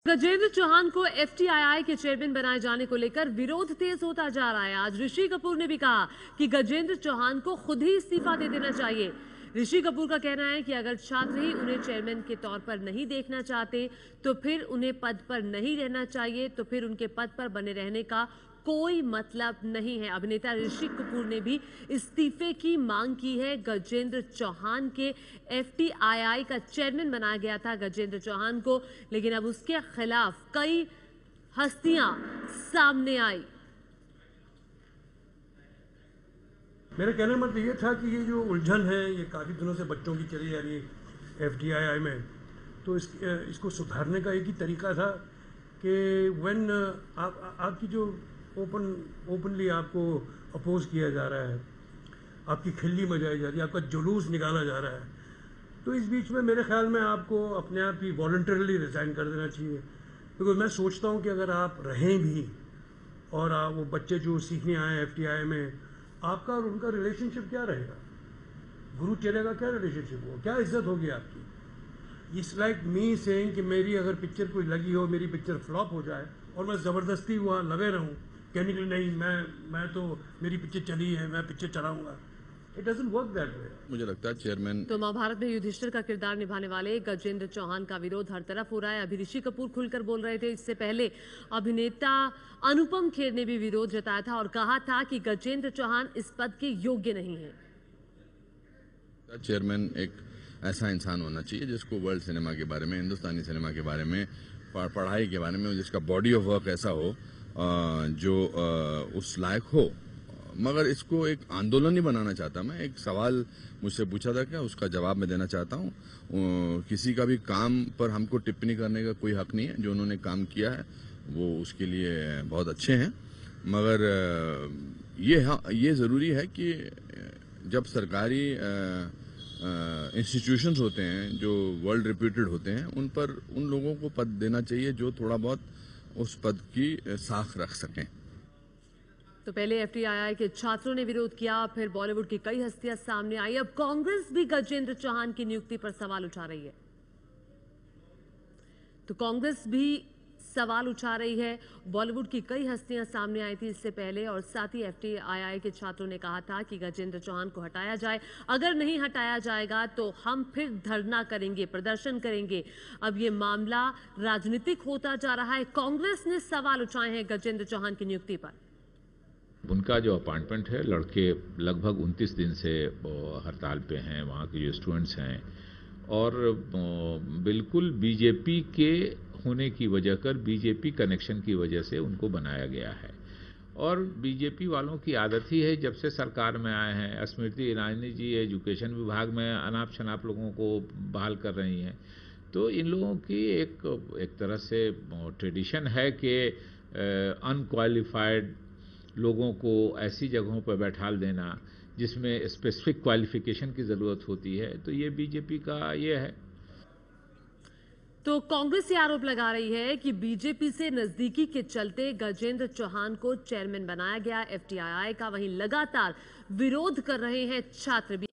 गजेंद्र चौहान को एफटीआईआई के चेयरमैन बनाए जाने को लेकर विरोध तेज होता जा रहा है। आज ऋषि कपूर ने भी कहा कि गजेंद्र चौहान को खुद ही इस्तीफा दे देना चाहिए। ऋषि कपूर का कहना है कि अगर छात्र ही उन्हें चेयरमैन के तौर पर नहीं देखना चाहते तो फिर उन्हें पद पर नहीं रहना चाहिए, तो फिर उनके पद पर बने रहने का कोई मतलब नहीं है। अभिनेता ऋषि कपूर ने भी इस्तीफे की मांग की है। गजेंद्र चौहान के एफटीआईआई का चेयरमैन बनाया गया था गजेंद्र चौहान को, लेकिन अब उसके खिलाफ कई हस्तियां सामने आई। मेरा कहने का मतलब ये था कि ये जो उलझन है ये काफ़ी दिनों से बच्चों की चली जा रही है एफटीआईआई में, तो इसको सुधारने का एक ही तरीका था कि व्हेन आपकी जो ओपनली आपको अपोज किया जा रहा है, आपकी खिल्ली मचाई जा रही है, आपका जुलूस निकाला जा रहा है, तो इस बीच में मेरे ख्याल में आपको अपने आप ही वॉलंटरली रिज़ाइन कर देना चाहिए। क्योंकि मैं सोचता हूँ कि अगर आप रहें भी और आप वो बच्चे जो सीखने आए हैं एफटीआई में, आपका और उनका रिलेशनशिप क्या रहेगा, गुरु चेले का क्या रिलेशनशिप होगा, क्या इज्जत होगी आपकी। इट्स लाइक मी सेइंग कि मेरी अगर पिक्चर कोई लगी हो, मेरी पिक्चर फ्लॉप हो जाए और मैं ज़बरदस्ती वहाँ लगे रहूँ कहने के लिए नहीं मैं तो मेरी पिक्चर चली है, मैं पिक्चर चलाऊंगा। It doesn't work that way. मुझे लगता है चेयरमैन तो महाभारत में युधिष्ठिर का किरदार निभाने वाले गजेंद्र चौहान का विरोध हर तरफ हो रहा है। अभी ऋषि कपूर खुलकर बोल रहे थे, इससे पहले अभिनेता अनुपम खेर ने भी विरोध जताया था और कहा था कि गजेंद्र चौहान इस पद के योग्य नहीं है। चेयरमैन एक ऐसा इंसान होना चाहिए जिसको वर्ल्ड सिनेमा के बारे में, हिंदुस्तानी सिनेमा के बारे में, पढ़ाई के बारे में, जिसका बॉडी ऑफ वर्क ऐसा हो जो उस लायक हो। मगर इसको एक आंदोलन नहीं बनाना चाहता मैं। एक सवाल मुझसे पूछा था, क्या उसका जवाब मैं देना चाहता हूँ। किसी का भी काम पर हमको टिप्पणी करने का कोई हक नहीं है। जो उन्होंने काम किया है वो उसके लिए बहुत अच्छे हैं, मगर ये ज़रूरी है कि जब सरकारी इंस्टीट्यूशंस होते हैं जो वर्ल्ड रिप्यूटेड होते हैं, उन पर उन लोगों को पद देना चाहिए जो थोड़ा बहुत उस पद की साख रख सकें। तो पहले एफटीआईआई के छात्रों ने विरोध किया, फिर बॉलीवुड की कई हस्तियां सामने आई। अब कांग्रेस भी गजेंद्र चौहान की नियुक्ति पर सवाल उठा रही है। तो कांग्रेस भी सवाल उठा रही है। बॉलीवुड की कई हस्तियां सामने आई थी इससे पहले, और साथ ही एफटीआईआई के छात्रों ने कहा था कि गजेंद्र चौहान को हटाया जाए। अगर नहीं हटाया जाएगा तो हम फिर धरना करेंगे, प्रदर्शन करेंगे। अब ये मामला राजनीतिक होता जा रहा है। कांग्रेस ने सवाल उठाए हैं गजेंद्र चौहान की नियुक्ति पर। उनका जो अपॉइंटमेंट है, लड़के लगभग 29 दिन से हड़ताल पे हैं, वहाँ के जो स्टूडेंट्स हैं, और बिल्कुल बीजेपी के होने की वजह कर, बीजेपी कनेक्शन की वजह से उनको बनाया गया है। और बीजेपी वालों की आदत ही है, जब से सरकार में आए हैं, स्मृति ईरानी जी एजुकेशन विभाग में अनाप शनाप लोगों को बहाल कर रही हैं। तो इन लोगों की एक तरह से ट्रेडिशन है कि अनक्वालिफाइड लोगों को ऐसी जगहों पर बैठाल देना जिसमें स्पेसिफिक क्वालिफिकेशन की ज़रूरत होती है। तो ये बीजेपी का ये है। तो कांग्रेस ये आरोप लगा रही है कि बीजेपी से नजदीकी के चलते गजेंद्र चौहान को चेयरमैन बनाया गया एफटीआईआई का। वहीं लगातार विरोध कर रहे हैं छात्र भी।